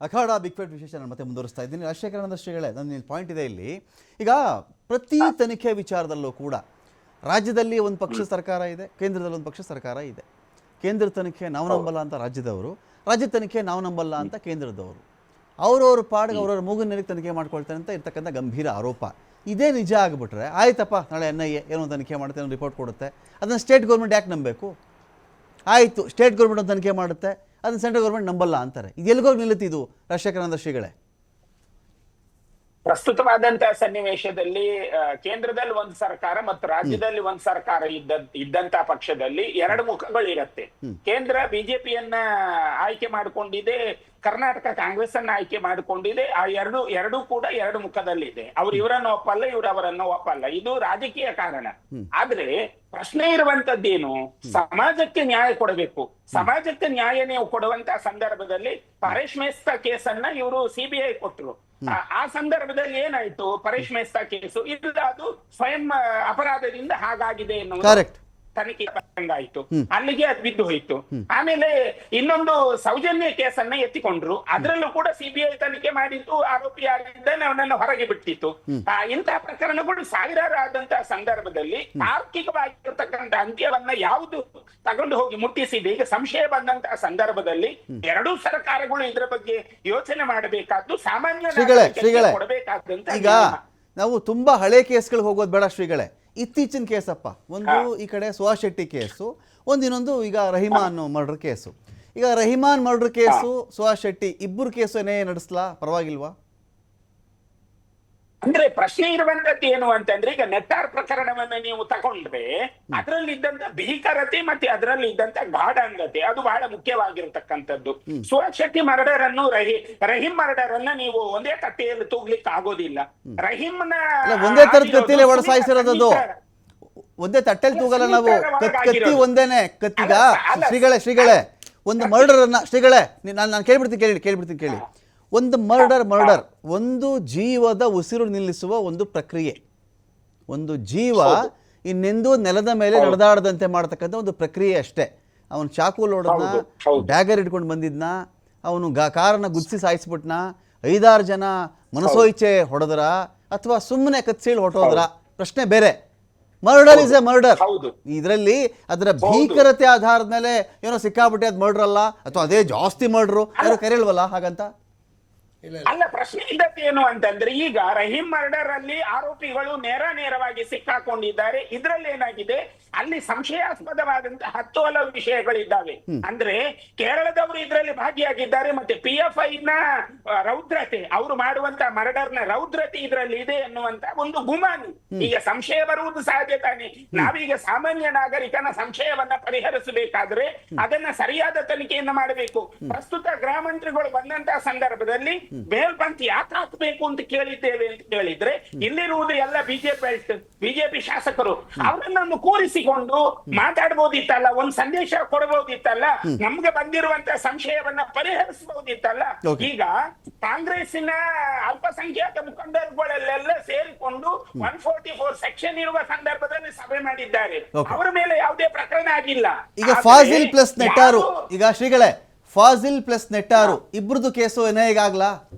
ಅಖಾಡ big fight ವಿಶೇಷ ನಾನು ಮತ್ತೆ ಮುಂದುವರಿಸ್ತಾ ಇದ್ದೀನಿ. ರಾಜಶೇಖರಾನಂದ ಶ್ರೀಗಳೇ, ನನ್ನ ಪಾಯಿಂಟ್ ಇದೆ ಇಲ್ಲಿ. ಈಗ ಪ್ರತಿ ತನಿಖೆ ವಿಚಾರದಲ್ಲೂ ಕೂಡ ರಾಜ್ಯದಲ್ಲಿ ಒಂದು ಪಕ್ಷ ಸರ್ಕಾರ ಇದೆ, ಕೇಂದ್ರದಲ್ಲಿ ಒಂದು ಪಕ್ಷ ಸರ್ಕಾರ ಇದೆ. ಕೇಂದ್ರ ತನಿಖೆ ನಾವು ನಂಬಲ್ಲ ಅಂತ ರಾಜ್ಯದವರು, ರಾಜ್ಯ ತನಿಖೆ ನಾವು ನಂಬಲ್ಲ ಅಂತ ಕೇಂದ್ರದವರು. ಅವ್ರವ್ರ ಪಾಡಿಗೆ ಅವ್ರವ್ರ ಮೂಗಿನಲ್ಲಿ ತನಿಖೆ ಮಾಡ್ಕೊಳ್ತಾರೆ ಅಂತ ಇರ್ತಕ್ಕಂಥ ಗಂಭೀರ ಆರೋಪ. ಇದೇ ನಿಜ ಆಗಿಬಿಟ್ರೆ ಆಯ್ತಪ್ಪ, ನಾಳೆ NIA ಏನೋ ತನಿಖೆ ಮಾಡುತ್ತೆ, ಏನೋ ರಿಪೋರ್ಟ್ ಕೊಡುತ್ತೆ, ಅದನ್ನು ಸ್ಟೇಟ್ ಗೌರ್ಮೆಂಟ್ ಯಾಕೆ ನಂಬಬೇಕು? ಆಯಿತು, ಸ್ಟೇಟ್ ಗೌರ್ಮೆಂಟ್ ಒಂದು ತನಿಖೆ ಮಾಡುತ್ತೆ, ಅದನ್ನು ಸೆಂಟ್ರಲ್ ಗೌರ್ಮೆಂಟ್ ನಂಬಲ್ಲ ಅಂತಾರೆ. ಇದು ಎಲ್ಲಿಗೋಗಿ ನಿಲ್ಲುತ್ತಿದ್ದು ರಾಜಶೇಖರಾನಂದ ಶ್ರೀಗಳೇ? ಪ್ರಸ್ತುತವಾದಂತಹ ಸನ್ನಿವೇಶದಲ್ಲಿ ಕೇಂದ್ರದಲ್ಲಿ ಒಂದು ಸರ್ಕಾರ ಮತ್ತು ರಾಜ್ಯದಲ್ಲಿ ಒಂದು ಸರ್ಕಾರ ಇದ್ದಂತ ಪಕ್ಷದಲ್ಲಿ ಎರಡು ಮುಖಗಳಿರತ್ತೆ. ಕೇಂದ್ರ ಬಿಜೆಪಿಯನ್ನ ಆಯ್ಕೆ ಮಾಡಿಕೊಂಡಿದೆ, ಕರ್ನಾಟಕ ಕಾಂಗ್ರೆಸ್ ಅನ್ನ ಆಯ್ಕೆ ಮಾಡಿಕೊಂಡಿದೆ. ಆ ಎರಡೂ ಕೂಡ ಎರಡು ಮುಖದಲ್ಲಿದೆ. ಅವ್ರು ಇವರನ್ನು ಒಪ್ಪಲ್ಲ, ಇವ್ರು ಅವರನ್ನು ಒಪ್ಪಲ್ಲ. ಇದು ರಾಜಕೀಯ ಕಾರಣ. ಆದ್ರೆ ಪ್ರಶ್ನೆ ಇರುವಂತದ್ದೇನು, ಸಮಾಜಕ್ಕೆ ನ್ಯಾಯ ಕೊಡಬೇಕು. ಸಮಾಜಕ್ಕೆ ನ್ಯಾಯ ನೀವು ಕೊಡುವಂತಹ ಸಂದರ್ಭದಲ್ಲಿ ಪರೇಶ್ ಮೇಸ್ತಾ ಕೇಸನ್ನ ಇವರು CBI ಕೊಟ್ಟರು. ಆ ಸಂದರ್ಭದಲ್ಲಿ ಏನಾಯ್ತು, ಪರೇಶ್ ಮೇಸ್ತಾ ಕೇಸು ಇಲ್ಲ, ಅದು ಸ್ವಯಂ ಅಪರಾಧದಿಂದ ಹಾಗಾಗಿದೆ ಎನ್ನುವುದು ತನಿಖೆ ಆಯ್ತು, ಅಲ್ಲಿಗೆ ಅದು ಬಿದ್ದು ಹೋಯ್ತು. ಆಮೇಲೆ ಇನ್ನೊಂದು ಸೌಜನ್ಯ ಕೇಸನ್ನ ಎತ್ತಿಕೊಂಡ್ರು. ಅದರಲ್ಲೂ ಕೂಡ CBI ತನಿಖೆ ಮಾಡಿದ್ದು, ಆರೋಪಿ ಯಾರಿದ್ದಾನೆ ಅವನನ್ನು ಹೊರಗೆ ಬಿಟ್ಟಿತ್ತು. ಇಂತಹ ಪ್ರಕರಣಗಳು ಸಾವಿರಾರು ಆದಂತಹ ಸಂದರ್ಭದಲ್ಲಿ ತಾರ್ಕಿಕವಾಗಿರ್ತಕ್ಕಂಥ ಅಂತ್ಯವನ್ನ ಯಾವುದು ತಗೊಂಡು ಹೋಗಿ ಮುಟ್ಟಿಸಿದೆ. ಈಗ ಸಂಶಯ ಬಂದಂತಹ ಸಂದರ್ಭದಲ್ಲಿ ಎರಡೂ ಸರ್ಕಾರಗಳು ಇದರ ಬಗ್ಗೆ ಯೋಚನೆ ಮಾಡಬೇಕಾದ್ದು, ಸಾಮಾನ್ಯ ಕೊಡಬೇಕಾದಂತ. ಈಗ ನಾವು ತುಂಬಾ ಹಳೆ ಕೇಸ್ಗಳು ಹೋಗೋದು ಬೇಡ ಶ್ರೀಗಳೇ. ಇತ್ತೀಚಿನ ಕೇಸಪ್ಪ, ಒಂದು ಈ ಕಡೆ ಸುಹಾಸ್ ಶೆಟ್ಟಿ ಕೇಸು, ಇನ್ನೊಂದು ಈಗ ರಹಿಮಾನ್ ಮರ್ಡರ್ ಕೇಸು. ಈಗ ರಹಿಮಾನ್ ಮರ್ಡರ್ ಕೇಸು, ಸುಹಾಸ್ ಶೆಟ್ಟಿ ಇಬ್ಬರು ಕೇಸು ನಡೆಸ್ಲಾ, ಪರವಾಗಿಲ್ವಾ? ಅಂದ್ರೆ ಪ್ರಶ್ನೆ ಇರುವಂತದ್ದು ಏನು ಅಂತಂದ್ರೆ, ಈಗ ನೆಟ್ಟಾರ್ ಪ್ರಕರಣವನ್ನ ನೀವು ತಗೊಂಡ್ರೆ ಅದರಲ್ಲಿ ಇದ್ದಂತ ಭೀಕರತೆ ಮತ್ತೆ ಅದರಲ್ಲಿ ಇದ್ದಂತ ಗಾಢಾಂಗತೆ ಅದು ಬಹಳ ಮುಖ್ಯವಾಗಿರ್ತಕ್ಕಂಥದ್ದು. ಸುಹಾಸ್ ಶೆಟ್ಟಿ ಮರ್ಡರ್ ಅನ್ನು ರಹೀಂ ಮರ್ಡರ್ ಅನ್ನ ನೀವು ಒಂದೇ ತಟ್ಟೆಯಲ್ಲಿ ತೂಗ್ಲಿಕ್ಕೆ ಆಗೋದಿಲ್ಲ. ರಹೀಮ್ನ ಒಂದೇ ತರದ ಕತ್ತಿಲೆ ಒಳ ಸಾಯಿಸಿರೋದು, ಒಂದೇ ತಟ್ಟೆಲಿ ತೂಗಲ್ಲ ನಾವು, ಕತ್ತಿ ಒಂದೇನೆ. ಕತ್ತಿಗ ಶ್ರೀಗಳೇ ಒಂದು ಮರ್ಡರ್ ಅನ್ನ, ಶ್ರೀಗಳೇ ನಾನು ಕೇಳ್ಬಿಡ್ತೀನಿ ಕೇಳಿ. ಒಂದು ಮರ್ಡರ್ ಒಂದು ಜೀವದ ಉಸಿರು ನಿಲ್ಲಿಸುವ ಒಂದು ಪ್ರಕ್ರಿಯೆ. ಒಂದು ಜೀವ ಇನ್ನೆಂದೂ ನೆಲದ ಮೇಲೆ ನಡೆದಾಡದಂತೆ ಮಾಡತಕ್ಕಂಥ ಒಂದು ಪ್ರಕ್ರಿಯೆ ಅಷ್ಟೇ. ಅವನು ಚಾಕು ಲೋಡನ್ನ, ಡ್ಯಾಗರ್ ಇಟ್ಕೊಂಡು ಬಂದಿದ್ನ, ಅವನು ಕಾರನ್ನ ಗುದ್ಸಿ ಸಾಯಿಸ್ಬಿಟ್ನ, 5-6 ಜನ ಮನಸೋಯಿಚೆ ಹೊಡೆದ್ರ ಅಥವಾ ಸುಮ್ಮನೆ ಕತ್ಸೀಳ್ ಹೊಟ್ಟೋದ್ರ, ಪ್ರಶ್ನೆ ಬೇರೆ. Murder is A murder. ಇದರಲ್ಲಿ ಅದರ ಭೀಕರತೆ ಆಧಾರದ ಮೇಲೆ ಏನೋ ಸಿಕ್ಕಾಬಿಟ್ಟೆ ಅದು ಮರ್ಡರ್ ಅಲ್ಲ, ಅಥವಾ ಅದೇ ಜಾಸ್ತಿ ಮರ್ಡರು ಯಾರು ಕರೆಯಲ್ವಲ್ಲ ಹಾಗಂತ. ಅಲ್ಲ, ಪ್ರಶ್ನೆ ಇದ್ದದ್ದು ಏನು ಅಂತಂದ್ರೆ, ಈಗ ರಹೀಂ ಮರ್ಡರ್ ಅಲ್ಲಿ ಆರೋಪಿಗಳು ನೇರವಾಗಿ ಸಿಕ್ಕಾಕೊಂಡಿದ್ದಾರೆ. ಇದ್ರಲ್ಲಿ ಏನಾಗಿದೆ, ಅಲ್ಲಿ ಸಂಶಯಾಸ್ಪದವಾದಂತಹ 10 ಹಲವು ವಿಷಯಗಳಿದ್ದಾವೆ. ಅಂದ್ರೆ ಕೇರಳದವರು ಇದರಲ್ಲಿ ಭಾಗಿಯಾಗಿದ್ದಾರೆ, ಮತ್ತೆ PFI ನ ರೌದ್ರತೆ, ಅವರು ಮಾಡುವಂತ ಮರ್ಡರ್ ನ ರೌದ್ರತೆ ಇದರಲ್ಲಿ ಇದೆ ಎನ್ನುವಂತ ಒಂದು ಗುಮಾನಿ. ಈಗ ಸಂಶಯ ಬರುವುದು ಸಹಜ ತಾನೆ. ನಾವೀಗ ಸಾಮಾನ್ಯ ನಾಗರಿಕನ ಸಂಶಯವನ್ನ ಪರಿಹರಿಸಬೇಕಾದ್ರೆ ಅದನ್ನ ಸರಿಯಾದ ತನಿಖೆಯನ್ನ ಮಾಡಬೇಕು. ಪ್ರಸ್ತುತ ಗೃಹ ಮಂತ್ರಿಗಳು ಬಂದಂತಹ ಸಂದರ್ಭದಲ್ಲಿ ಮೇಲ್ಪಂಕ್ತಿ ಯಾಕೆ ಹಾಕಬೇಕು ಅಂತ ಕೇಳಿದ್ದೇವೆ ಅಂತ ಕೇಳಿದ್ರೆ, ಇಲ್ಲಿರುವುದು ಎಲ್ಲ ಬಿಜೆಪಿ ಶಾಸಕರು. ಅವರನ್ನು ಕೂರಿಸಿಕೊಂಡು ಮಾತಾಡ್ಬೋದಿತ್ತಲ್ಲ, ಒಂದ್ ಸಂದೇಶ ಕೊಡಬಹುದಿತ್ತಲ್ಲ, ನಮ್ಗೆ ಬಂದಿರುವಂತ ಸಂಶಯವನ್ನ ಪರಿಹರಿಸಬಹುದಿತ್ತಲ್ಲ. ಈಗ ಕಾಂಗ್ರೆಸ್ಸಿನ ಅಲ್ಪಸಂಖ್ಯಾತ ಮುಖಂಡರುಗಳಲ್ಲೆಲ್ಲ ಸೇರಿಕೊಂಡು 144 ಸೆಕ್ಷನ್ ಇರುವ ಸಂದರ್ಭದಲ್ಲಿ ಸಭೆ ಮಾಡಿದ್ದಾರೆ. ಅವರ ಮೇಲೆ ಯಾವುದೇ ಪ್ರಕರಣ ಆಗಿಲ್ಲ. ಈಗ ಫಾಜಿಲ್ ಪ್ಲಸ್ ನೆಟ್ಟಾರು, ಈಗ ಶ್ರೀಗಳೇ ಫಾಜಿಲ್ ಪ್ಲಸ್ ನೆಟ್ಟಾರು ಇಬ್ರದ್ದು ಕೇಸು ಏನಾಗ್ಲಾ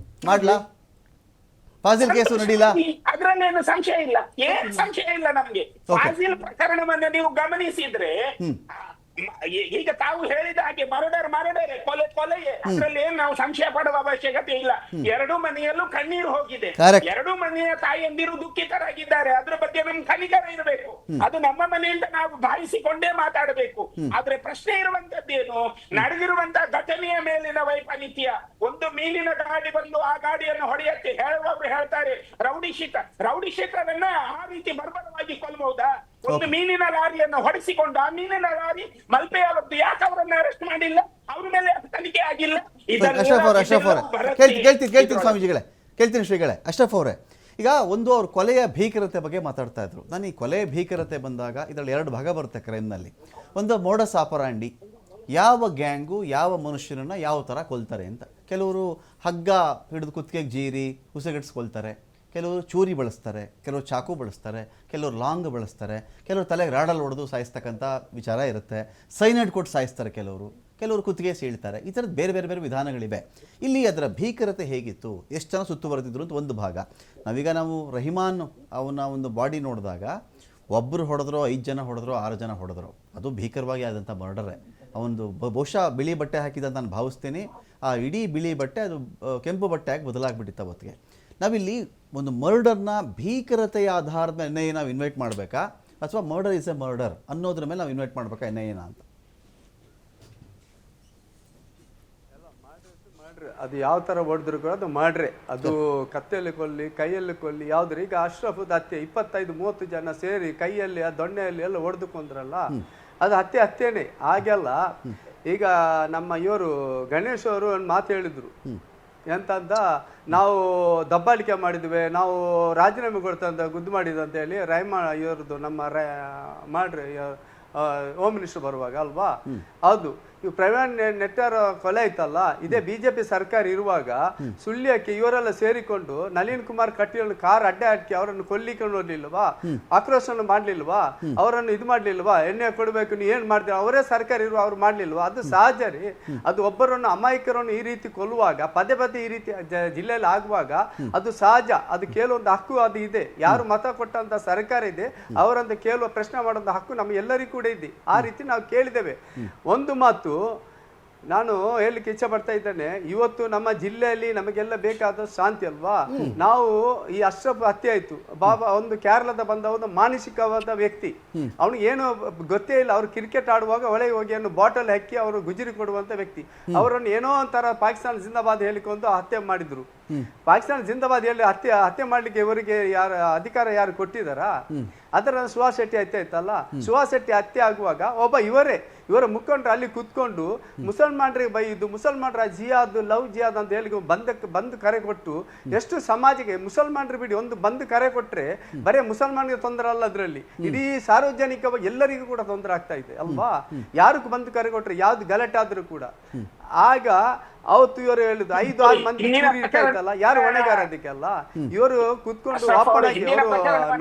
ಮಾಡ್ಲಾ? ಫಾಜಿಲ್ ಕೇಸು ನಡೀಲ, ಅದ್ರಲ್ಲೇನು ಸಂಶಯ ಇಲ್ಲ, ಏನ್ ಸಂಶಯ ಇಲ್ಲ ನಮ್ಗೆ. ಫಾಜಿಲ್ ಪ್ರಕರಣವನ್ನ ನೀವು ಗಮನಿಸಿದ್ರೆ, ಈಗ ತಾವು ಹೇಳಿದ ಹಾಗೆ ಮರ್ಡರ್ ಕೊಲೆಯೇ, ಅದ್ರಲ್ಲಿ ಏನ್ ನಾವು ಸಂಶಯ ಪಡುವ ಅವಶ್ಯಕತೆ ಇಲ್ಲ. ಎರಡು ಮನೆಯಲ್ಲೂ ಕಣ್ಣೀರು ಹೋಗಿದೆ, ಎರಡು ಮನೆಯ ತಾಯಿಯಂದಿರು ದುಃಖಿತರಾಗಿದ್ದಾರೆ. ಅದ್ರ ಬಗ್ಗೆ ನಮ್ ಕನಿಕರ ಇರಬೇಕು. ಅದು ನಮ್ಮ ಮನೆಯಿಂದ ನಾವು ಭಾವಿಸಿಕೊಂಡೇ ಮಾತಾಡಬೇಕು. ಆದ್ರೆ ಪ್ರಶ್ನೆ ಇರುವಂತದ್ದೇನು, ನಡೆದಿರುವಂತಹ ಘಟನೆಯ ಮೇಲಿನ ವೈಪರೀತ್ಯ. ಒಂದು ಮೀನಿನ ಗಾಡಿ ಬಂದು ಆ ಗಾಡಿಯನ್ನು ಹೊಡೆಯತ್ತೆ, ಹೇಳುವವರು ಹೇಳ್ತಾರೆ ರೌಡಿಶೀಟರನ್ನ ಆ ರೀತಿ ಬರ್ಬರವಾಗಿ ಕೊಲ್ಲಬಹುದಾ? ಒಂದು ಮೀನಿನ ಲಾರಿಯನ್ನು ಹೊಡೆಸಿಕೊಂಡು ಆ ಮೀನಿನ ಲಾರಿ ಮಲ್ಪೆಯವದ್ದು, ಯಾಕೆ ಅವರನ್ನ ಅರೆಸ್ಟ್ ಮಾಡಿಲ್ಲ? ಅವ್ರ ಮೇಲೆ ತನಿಖೆ ಆಗಿಲ್ಲ. ಅಶ್ರಫ್ ಅವರೇ ಕೇಳ್ತೀನಿ ಸ್ವಾಮೀಜಿಗಳೇ, ಕೇಳ್ತೀನಿ ಶ್ರೀಗಳೇ. ಅಶ್ರಫ್ ಅವರೇ, ಈಗ ಅವ್ರ ಕೊಲೆಯ ಭೀಕರತೆ ಬಗ್ಗೆ ಮಾತಾಡ್ತಾ ಇದ್ರು. ನಾನು ಈ ಕೊಲೆಯ ಭೀಕರತೆ ಬಂದಾಗ ಇದರಲ್ಲಿ 2 ಭಾಗ ಬರುತ್ತೆ ಕ್ರೈಮ್ನಲ್ಲಿ. ಒಂದು ಮೋಡಸ್ ಆಪರಾಂಡಿ, ಯಾವ ಗ್ಯಾಂಗು ಯಾವ ಮನುಷ್ಯನನ್ನ ಯಾವ ಥರ ಕೊಲ್ತಾರೆ ಅಂತ. ಕೆಲವರು ಹಗ್ಗ ಹಿಡಿದು ಕುತ್ತಿಗೆಗೆ ಜೀರಿ ಉಸಿಗಟ್ಟಿಸ್ಕೊಳ್ತಾರೆ, ಕೆಲವರು ಚೂರಿ ಬಳಸ್ತಾರೆ, ಕೆಲವರು ಚಾಕು ಬಳಸ್ತಾರೆ, ಕೆಲವರು ಲಾಂಗ್ ಬಳಸ್ತಾರೆ, ಕೆಲವರು ತಲೆಗೆ ರಾಡಲ್ಲಿ ಹೊಡೆದು ಸಾಯಿಸ್ತಕ್ಕಂಥ ವಿಚಾರ ಇರುತ್ತೆ, ಸೈನೈಡ್ ಕೊಟ್ಟು ಸಾಯಿಸ್ತಾರೆ ಕೆಲವರು. ಕೆಲವರು ಕುತ್ತಿಗೆ ಸೀಳ್ತಾರೆ. ಈ ಥರದ್ದು ಬೇರೆ ಬೇರೆ ಬೇರೆ ವಿಧಾನಗಳಿವೆ. ಇಲ್ಲಿ ಅದರ ಭೀಕರತೆ ಹೇಗಿತ್ತು, ಎಷ್ಟು ಜನ ಸುತ್ತುವರೆದಿದ್ರು ಅಂತ ಒಂದು ಭಾಗ. ನಾವು ರಹಿಮಾನ್ ಅವನ ಒಂದು ಬಾಡಿ ನೋಡಿದಾಗ ಒಬ್ಬರು ಹೊಡೆದ್ರೋ, 5 ಜನ ಹೊಡೆದ್ರೋ, 6 ಜನ ಹೊಡೆದ್ರೋ, ಅದು ಭೀಕರವಾಗಿ ಆದಂಥ ಮರ್ಡರೇ. ಅವನು ಬಹುಶಃ ಬಿಳಿ ಬಟ್ಟೆ ಹಾಕಿದ ಅಂತ ನಾನು ಭಾವಿಸ್ತೀನಿ. ಆ ಇಡೀ ಬಿಳಿ ಬಟ್ಟೆ ಅದು ಕೆಂಪು ಬಟ್ಟೆ ಆಗಿ ಬದಲಾಗ್ಬಿಟ್ಟಿತ್ತು ಅವತ್ತಿಗೆ. ನಾವಿಲ್ಲಿ ಒಂದು ಮರ್ಡರ್ನ ಭೀಕರತೆಯ ಆಧಾರದ ಮೇಲೆ NIA ನಾವು ಇನ್ವೈಟ್ ಮಾಡಬೇಕಾ, ಅಥವಾ ಮರ್ಡರ್ ಇಸ್ ಎ ಮರ್ಡರ್ ಅನ್ನೋದ್ರ ಮೇಲೆ ನಾವು ಇನ್ವೈಟ್ ಮಾಡಬೇಕಾ NIA ಅಂತ? ಅದು ಯಾವ ಥರ ಹೊಡೆದ್ರು ಕೂಡ ಅದು ಮಾಡ್ರೆ, ಅದು ಕತ್ತೆಯಲ್ಲಿ ಕೊಲ್ಲಿ, ಕೈಯಲ್ಲಿ ಕೊಲ್ಲಿ, ಯಾವ್ದು. ಈಗ ಅಶ್ರಫದ ಹತ್ಯೆ 25-30 ಜನ ಸೇರಿ ಕೈಯಲ್ಲಿ ಆ ದೊಣ್ಣೆಯಲ್ಲಿ ಎಲ್ಲ ಹೊಡೆದುಕೊಂಡ್ರಲ್ಲ, ಅದು ಹತ್ಯೆನೇ ಹಾಗೆಲ್ಲ. ಈಗ ನಮ್ಮ ಇವರು ಗಣೇಶ್ ಅವರು ಒಂದು ಮಾತು ಹೇಳಿದ್ರು, ಎಂತಂತ ನಾವು ದಬ್ಬಾಳಿಕೆ ಮಾಡಿದ್ವಿ, ನಾವು ರಾಜೀನಾಮೆ ಕೊಡ್ತಂತ ಗುದ್ದು ಮಾಡಿದ್ದು ಅಂತ ಹೇಳಿ. ಇವ್ರದ್ದು ನಮ್ಮ ಮಾಡ್ರಿ ಹೋಮ್ ಮಿನಿಸ್ಟರ್ ಬರುವಾಗ ಅಲ್ವಾ. ಹೌದು, ಇವು ಪ್ರವೀಣ್ ನೆಟ್ಟಾರ್ ಕೊಲೆ ಆಯ್ತಲ್ಲ, ಇದೇ ಬಿಜೆಪಿ ಸರ್ಕಾರ ಇರುವಾಗ ಸುಳ್ಯಕ್ಕೆ ಇವರೆಲ್ಲ ಸೇರಿಕೊಂಡು ನಳಿನ್ ಕುಮಾರ್ ಕಟೀಲ್ ಕಾರ್ ಅಡ್ಡ ಹಾಕಿ ಅವರನ್ನು ಕೊಲ್ಲಿಕೊಂಡು ನೋಡ್ಲಿಲ್ವಾ, ಆಕ್ರೋಶ ಮಾಡ್ಲಿಲ್ವಾ, ಅವರನ್ನು ಇದು ಮಾಡ್ಲಿಲ್ವಾ, ಎಣ್ಣೆ ಕೊಡ್ಬೇಕು ನೀವು ಏನ್ ಮಾಡ್ತೀರ, ಅವರೇ ಸರ್ಕಾರ ಇರುವ ಅವ್ರು ಮಾಡ್ಲಿಲ್ವಾ? ಅದು ಸಹಜ ರೀ. ಅದು ಒಬ್ಬರನ್ನು ಅಮಾಯಕರನ್ನು ಈ ರೀತಿ ಕೊಲ್ಲುವಾಗ, ಪದೇ ಪದೇ ಈ ರೀತಿ ಜಿಲ್ಲೆಯಲ್ಲಿ ಆಗುವಾಗ ಅದು ಸಹಜ. ಅದು ಕೆಲವೊಂದು ಹಕ್ಕು ಅದು ಇದೆ. ಯಾರು ಮತ ಕೊಟ್ಟಂತ ಸರ್ಕಾರ ಇದೆ ಅವರಂತ ಕೇಳುವ ಪ್ರಶ್ನೆ ಮಾಡುವಂತ ಹಕ್ಕು ನಮ್ಮ ಎಲ್ಲರಿಗೂ ಕೂಡ ಇದೆ. ಆ ರೀತಿ ನಾವು ಕೇಳಿದ್ದೇವೆ. ಒಂದು ಮಾತು ನಾನು ಹೇಳಲಿಕ್ಕೆ ಇಚ್ಛೆ ಪಡ್ತಾ ಇದ್ದೇನೆ, ಇವತ್ತು ನಮ್ಮ ಜಿಲ್ಲೆಯಲ್ಲಿ ನಮಗೆಲ್ಲ ಬೇಕಾದ ಶಾಂತಿ ಅಲ್ವಾ. ನಾವು ಈ ಅಶ್ರಫ್ ಹತ್ಯೆ ಆಯ್ತು, ಬಾಬಾ ಒಂದು ಕೇರಳದ ಬಂದ ಒಂದು ಮಾನಸಿಕವಾದ ವ್ಯಕ್ತಿ, ಅವನಿಗೆ ಏನು ಗೊತ್ತೇ ಇಲ್ಲ. ಅವ್ರು ಕ್ರಿಕೆಟ್ ಆಡುವಾಗ ಒಳಗೆ ಹೋಗಿ ಬಾಟಲ್ ಹಾಕಿ ಅವರು ಗುಜರಿ ಕೊಡುವಂತ ವ್ಯಕ್ತಿ, ಅವರನ್ನು ಏನೋ ಒಂಥರ ಪಾಕಿಸ್ತಾನ ಜಿಂದಾಬಾದ್ ಹೇಳಿಕೊಂಡು ಹತ್ಯೆ ಮಾಡಿದ್ರು. ಪಾಕಿಸ್ತಾನ ಜಿಂದಾಬಾದ್ ಹೇಳಿ ಹತ್ಯೆ ಮಾಡ್ಲಿಕ್ಕೆ ಇವರಿಗೆ ಅಧಿಕಾರ ಯಾರು ಕೊಟ್ಟಿದಾರಾ? ಅದರ ಸುಹಾಸ್ ಶೆಟ್ಟಿ ಹತ್ಯೆ ಆಯ್ತಲ್ಲ, ಸುಹಾಸ್ ಶೆಟ್ಟಿ ಹತ್ಯೆ ಆಗುವಾಗ ಒಬ್ಬ ಇವರ ಮುಖಂಡರು ಅಲ್ಲಿ ಕುತ್ಕೊಂಡು ಮುಸಲ್ಮಾನರಿಗೆ ಬೈದು, ಮುಸಲ್ಮಾನರ ಜಿಯಾದ್ ಲವ್ ಜಿಯಾದ್ ಅಂತ ಹೇಳಿ ಬಂದು ಕರೆ ಕೊಟ್ಟು, ಎಷ್ಟು ಸಮಾಜಕ್ಕೆ ಮುಸಲ್ಮಾನರು ಬಿಡಿ ಒಂದು ಬಂದು ಕರೆ ಕೊಟ್ರೆ ಬರೇ ಮುಸಲ್ಮಾನ್ಗೆ ತೊಂದರೆ ಅಲ್ಲ, ಅದರಲ್ಲಿ ಇಡೀ ಸಾರ್ವಜನಿಕವಾಗಿ ಎಲ್ಲರಿಗೂ ಕೂಡ ತೊಂದರೆ ಆಗ್ತಾ ಇದೆ ಅಲ್ವಾ. ಯಾರಿಗೂ ಬಂದು ಕರೆ ಕೊಟ್ರೆ ಯಾವ್ದು ಗಲಾಟೆ ಆದ್ರೂ ಕೂಡ. ಆಗ ಅವತ್ತು ಇವರು ಹೇಳುದು 5-6 ಮಂದಿ ಇರ್ತಾಯ್ತಲ್ಲ, ಯಾರು ಹೊಣೆಗಾರ ಅದಕ್ಕೆಲ್ಲ? ಇವರು ಕುತ್ಕೊಂಡು ವಾಪನಾಗಿ ಅವರು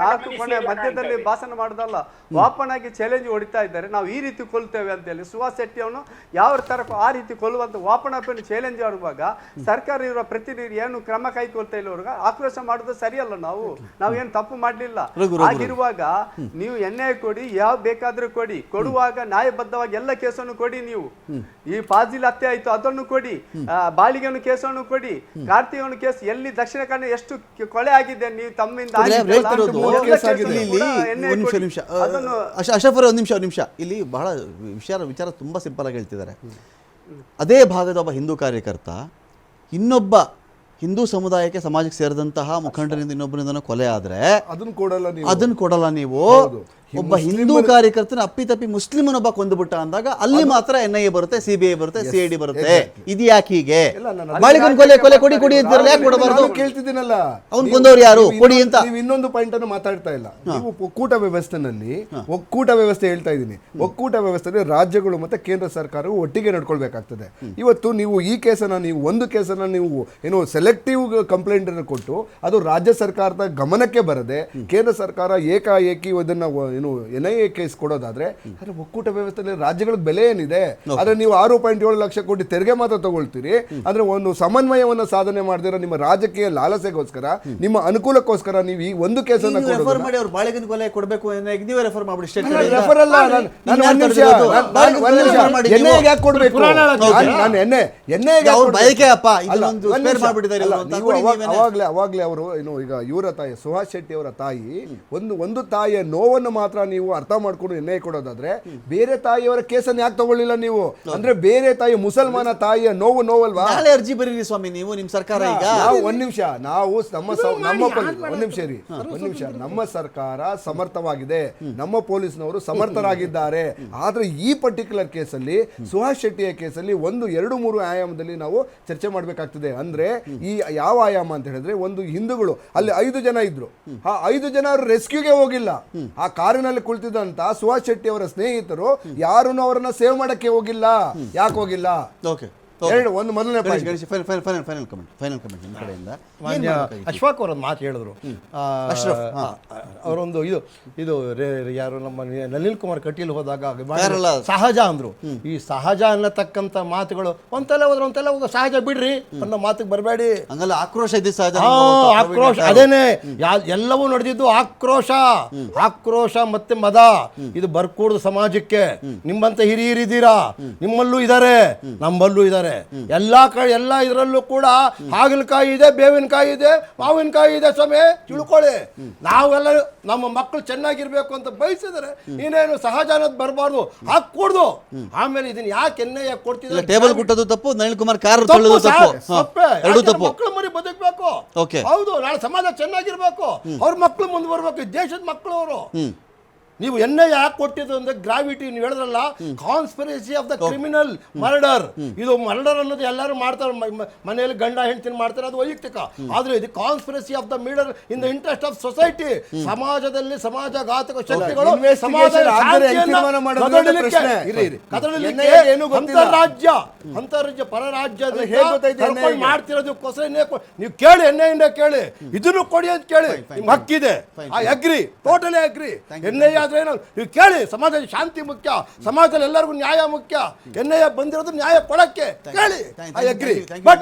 4 ಕೊನೆ ಮಧ್ಯದಲ್ಲಿ ಭಾಷಣ ಮಾಡುದಲ್ಲ, ವಾಪನಾಗಿ ಚಾಲೆಂಜ್ ಹೊಡಿತಾ ಇದ್ದಾರೆ, ನಾವು ಈ ರೀತಿ ಕೊಲ್ತೇವೆ ಅಂತ ಹೇಳಿ. ಸುಹಾಸ್ ಶೆಟ್ಟಿ ಅವನು ಯಾವ ತರ ಆ ರೀತಿ ಕೊಲ್ಲುವಂತ ವಾಪನ ಚಾಲೆಂಜ್ ಆಡುವಾಗ ಸರ್ಕಾರ ಇರುವ ಪ್ರತಿನಿಧಿ ಏನು ಕ್ರಮ ಕೈಗೊಳ್ತಾ ಇಲ್ಲ, ಅವ್ರಿಗೆ ಆಕ್ರೋಶ ಮಾಡುದು ಸರಿಯಲ್ಲ. ನಾವೇನು ತಪ್ಪು ಮಾಡ್ಲಿಲ್ಲ. ಆಗಿರುವಾಗ ನೀವು ಎಣ್ಣೆ ಕೊಡಿ, ಯಾವ ಬೇಕಾದ್ರೂ ಕೊಡಿ, ಕೊಡುವಾಗ ನ್ಯಾಯಬದ್ಧವಾಗಿ ಎಲ್ಲ ಕೇಸನ್ನು ಕೊಡಿ. ನೀವು ಈ ಫಾಜಿಲ್ ಹತ್ಯೆ ಆಯ್ತು ಅದನ್ನು ಕೊಡಿ, ಬಾಲಿಗನು ಕೇಸನ್ನು ಕೊಡಿ, ಕಾರ್ತಿಕನು ಕೇಸ್ ಎಲ್ಲಿ ದಕ್ಷಿಣ ಕನ್ನಡ ಎಷ್ಟು ಕೊಲೆ ಆಗಿದೆ ನೀವು ತಮ್ಮಿಂದ ಅಶಫ್ ಒಂದು ನಿಮಿಷ ಇಲ್ಲಿ ಬಹಳ ವಿಚಾರ ತುಂಬಾ ಸಿಂಪಲ್ ಆಗಿ ಹೇಳ್ತಿದ್ದಾರೆ. ಅದೇ ಭಾಗದ ಒಬ್ಬ ಹಿಂದೂ ಕಾರ್ಯಕರ್ತ ಇನ್ನೊಬ್ಬ ಹಿಂದೂ ಸಮುದಾಯಕ್ಕೆ ಸಮಾಜಕ್ಕೆ ಸೇರಿದಂತಹ ಮುಖಂಡರಿಂದ ಇನ್ನೊಬ್ಬರಿಂದ ಕೊಲೆ ಆದ್ರೆ ಅದನ್ನು ಕೊಡಲ್ಲ ನೀವು. ಒಬ್ಬ ಹಿಂದೂ ಕಾರ್ಯಕರ್ತನ ಅಪ್ಪಿತಪ್ಪಿ ಮುಸ್ಲಿಮನೊಬ್ಬ ಕೊಂದುಬಿಟ್ಟ ಅಂದಾಗ ಅಲ್ಲಿ ಮಾತ್ರ NIA ಬರುತ್ತೆ, CBI ಬರುತ್ತೆ, CID ಬರುತ್ತೆ. ಇದು ಯಾಕೆ ಹೀಗೆ? ಬಾಳಿಗನ್ ಕೊಲೆ ಕೊಡಿ ಅಂತಾರಲ್ಲ, ಯಾಕೆ ಕೊಡಬಾರ್ದು? ಕೇಳ್ತಿದ್ದೀನಲ್ಲ, ಅವ್ನು ಕೊಂದವ್ರು ಯಾರು ಕೊಡಿ ಅಂತ. ನೀವು ಇನ್ನೊಂದು ಪಾಯಿಂಟ್ ಅನ್ನು ಮಾತಾಡ್ತಾ ಇಲ್ಲ. ನೀವು ಒಕ್ಕೂಟ ವ್ಯವಸ್ಥೆನಲ್ಲಿ ಒಕ್ಕೂಟ ವ್ಯವಸ್ಥೆ ಹೇಳ್ತಾ ಇದ್ದೀನಿ. ಒಕ್ಕೂಟ ವ್ಯವಸ್ಥೆಯಲ್ಲಿ ರಾಜ್ಯಗಳು ಮತ್ತೆ ಕೇಂದ್ರ ಸರ್ಕಾರವು ಒಟ್ಟಿಗೆ ನಡ್ಕೊಳ್ಬೇಕಾಗ್ತದೆ. ಇವತ್ತು ನೀವು ಈ ಕೇಸನ್ನ ಒಂದು ಕೇಸನ್ನ ನೀವು ಏನು ಸೆಲೆಕ್ಟಿವ್ ಕಂಪ್ಲೇಂಟ್ ಅನ್ನು ಕೊಟ್ಟು ಅದು ರಾಜ್ಯ ಸರ್ಕಾರದ ಗಮನಕ್ಕೆ ಬರದೆ ಕೇಂದ್ರ ಸರ್ಕಾರ ಏಕಾಏಕಿ ಅದನ್ನ NIA ಕೇಸ್ ಕೊಡೋದಾದ್ರೆ ಒಕ್ಕೂಟ ವ್ಯವಸ್ಥೆಯಲ್ಲಿ ರಾಜ್ಯಗಳಿಗೆ ಬೆಲೆ ಏನಿದೆ? ಆದ್ರೆ ನೀವು 6.7 ಲಕ್ಷ ಕೋಟಿ ತೆರಿಗೆ ಮಾತ್ರ ತಗೊಳ್ತೀರಿ. ಅಂದ್ರೆ ಒಂದು ಸಮನ್ವಯವನ್ನ ಸಾಧನೆ ಮಾಡಿದಿರ ನಿಮ್ಮ ರಾಜಕೀಯ ಲಾಲಸೆಗೋಸ್ಕರ, ನಿಮ್ಮ ಅನುಕೂಲಕ್ಕೋಸ್ಕರ ನೀವು ಈ ಒಂದು ಕೇಸನ್ನ ಬಾಳಿಗನ್ ಕೊಲೆ ಕೊಡಬೇಕು ರೆಫರ್ ಮಾಡಿ. ಅವಾಗ್ಲೇ ಅವರು ಏನು ಈಗ ಇವರ ತಾಯಿ ಸುಹಾಸ್ ಶೆಟ್ಟಿ ಅವರ ತಾಯಿ ಒಂದು ತಾಯಿಯ ನೋವನ್ನು ಮಾತ್ರ ನೀವು ಅರ್ಥ ಮಾಡ್ಕೊಂಡು NIA ಕೊಡೋದಾದ್ರೆ ಬೇರೆ ತಾಯಿಯವರ ಕೇಸನ್ನು ಯಾಕೆ ತಗೊಳ್ಳಿಲ್ಲ ನೀವು? ಅಂದ್ರೆ ಬೇರೆ ತಾಯಿ ಮುಸಲ್ಮಾನ ತಾಯಿಯ ನೋವಲ್ವಾ? ಅರ್ಜಿ ಬರೀರಿ ಸ್ವಾಮಿ ನೀವು, ನಿಮ್ ಸರ್ಕಾರ. ಈಗ ಒಂದ್ ನಿಮಿಷ, ನಾವು ನಮ್ಮ ಸರ್ಕಾರ ಸಮರ್ಥವಾಗಿದೆ, ನಮ್ಮ ಪೊಲೀಸ್ನವರು ಸಮರ್ಥರಾಗಿದ್ದಾರೆ. ಆದ್ರೆ ಈ ಪರ್ಟಿಕ್ಯುಲರ್ ಕೇಸಲ್ಲಿ ಸುಹಾಸ್ ಶೆಟ್ಟಿಯ ಕೇಸಲ್ಲಿ 1-2-3 ಆಯಾಮದಲ್ಲಿ ನಾವು ಚರ್ಚೆ ಮಾಡ್ಬೇಕಾಗ್ತದೆ. ಅಂದ್ರೆ ಈ ಯಾವ ಆಯಾಮ ಅಂತ ಹೇಳಿದ್ರೆ, ಒಂದು ಹಿಂದೂಗಳು ಅಲ್ಲಿ 5 ಜನ ಇದ್ರು, ಆ 5 ಜನ ರೆಸ್ಕ್ಯೂಗೆ ಹೋಗಿಲ್ಲ. ಆ ಕಾರಿನಲ್ಲಿ ಕುಳಿತಿದ್ದಂತ ಸುಹಾಸ್ ಶೆಟ್ಟಿ ಅವರ ಸ್ನೇಹಿತರು ಯಾರನ್ನು ಅವರನ್ನ ಸೇವ್ ಮಾಡಕ್ಕೆ ಹೋಗಿಲ್ಲ. ಯಾಕೆ ಹೋಗಿಲ್ಲ? ಒಂದು ಮೊದಲನೇ point. ಫೈನಲ್ ಕಮೆಂಟ್ ನಿಮ್ಮ ಕಡೆಯಿಂದ ಮಾನ್ಯ ಅಶ್ಫಾಕ್ ಅವರ ಮಾತು ಹೇಳಿದ್ರು. ಅವರೊಂದು ಇದು ಯಾರು ನಮ್ಮ ನಳಿನ್ ಕುಮಾರ್ ಕಟೀಲ್ ಹೋದಾಗ ಸಹಜ ಅಂದ್ರು. ಈ ಸಹಜ ಅನ್ನತಕ್ಕಂಥ ಮಾತುಗಳು ಒಂತೆಲ್ಲ ಹೋದ್ರೆ ಒಂತೆಲ್ಲ ಹೋಗ ಸಹಜ ಬಿಡ್ರಿ ಅನ್ನೋ ಮಾತಿಗೆ ಬರಬೇಡಿ. ಹಂಗಲ್ಲ, ಆಕ್ರೋಶ ಇದೆ ಸಹಜ. ಆಕ್ರೋಶ ಅದೇನೆ ಎಲ್ಲವೂ ನಡೆದಿದ್ದು ಆಕ್ರೋಶ ಮತ್ತೆ ಮದ. ಇದು ಬರ್ಕೂಡ್ದು ಸಮಾಜಕ್ಕೆ. ನಿಮ್ಮಂತ ಹಿರಿಯರಿದ್ದೀರಾ, ನಿಮ್ಮಲ್ಲೂ ಇದ್ದಾರೆ, ನಮ್ಮಲ್ಲೂ ಇದ್ದಾರೆ. ಎಲ್ಲ ಇದರಲ್ಲೂ ಕೂಡ ಹಾಗಲಕಾಯಿ ಇದೆ, ಬೇವಿನಕಾಯಿ ಇದೆ, ಮಾವಿನಕಾಯಿ ಇದೆ. ಸ್ವಾಮಿ ತಿಳ್ಕೊಳ್ಳಿ, ನಾವೆಲ್ಲ ನಮ್ಮ ಮಕ್ಕಳು ಚೆನ್ನಾಗಿರ್ಬೇಕು ಅಂತ ಬಯಸಿದರೆ ನೀನೇನು ಸಹಜ ಅನ್ನೋದು ಬರಬಾರ್ದು, ಹಾಕೂಡ್ದು. ಆಮೇಲೆ ಇದನ್ನ ಯಾಕೆ ಎಣ್ಣೆ ಕೊಡ್ತಿದ್ರೆ ಟೇಬಲ್ ಕುಟ್ಟೋದು ತಪ್ಪು, ನಳಿನ್ ಕುಮಾರ್ ಕಾರ್ ತಳ್ಳೋದು ತಪ್ಪು, ಎರಡೂ ತಪ್ಪು. ಮಕ್ಕಳು ಮರಿ ಬದುಕಬೇಕು. ಹೌದು, ನಾಳೆ ಸಮಾಜ ಚೆನ್ನಾಗಿರ್ಬೇಕು, ಅವ್ರ ಮಕ್ಕಳು ಮುಂದುವರ್ಬೇಕು, ದೇಶದ ಮಕ್ಕಳು ಅವರು. ನೀವು ಎಣ್ಣೆ ಯಾಕೆ ಕೊಟ್ಟಿದ್ದು ಅಂದ್ರೆ ಗ್ರಾವಿಟಿ, ನೀವು ಹೇಳಿದ್ರಲ್ಲ, conspiracy of the criminal murder. ಇದು ಮರ್ಡರ್ ಅನ್ನೋದು ಎಲ್ಲರೂ ಮಾಡ್ತಾರೆ, ಮನೆಯಲ್ಲಿ ಗಂಡ ಹೆಂಡತಿನ ಮಾಡ್ತಾರೆ, ಅದು ವೈಯಕ್ತಿಕ. ಆದ್ರೆ ಇದು conspiracy of the murder in the interest of society. ಸಮಾಜದಲ್ಲಿ ಸಮಾಜಘಾತಕ ಶಕ್ತಿಗಳು ಅಂತರ್ರಾಜ್ಯ ಪರ ರಾಜ್ಯ ಮಾಡ್ತಿರೋದಕ್ಕೋಸ್ಕರ ನೀವು ಕೇಳಿ, ಎಣ್ಣೆಯಿಂದ ಕೇಳಿ, ಇದನ್ನು ಕೊಡಿ ಅಂತ ಕೇಳಿ, ನಿಮ್ಗೆ ಹಕ್ಕಿದೆ. I agree, totally agree. ಎಣ್ಣೆ ನೀವು ಕೇಳಿ, ಸಮಾಜದ ಶಾಂತಿ ಮುಖ್ಯ, ಸಮಾಜದಲ್ಲಿ ಎಲ್ಲರಿಗೂ ನ್ಯಾಯ ಮುಖ್ಯ. ಎನ್ಐಎ ಬಂದಿರೋದು ನ್ಯಾಯ ಕೊಡಕ್ಕೆ ಕೇಳಿ, ಐ ಅಗ್ರಿ. ಬಟ್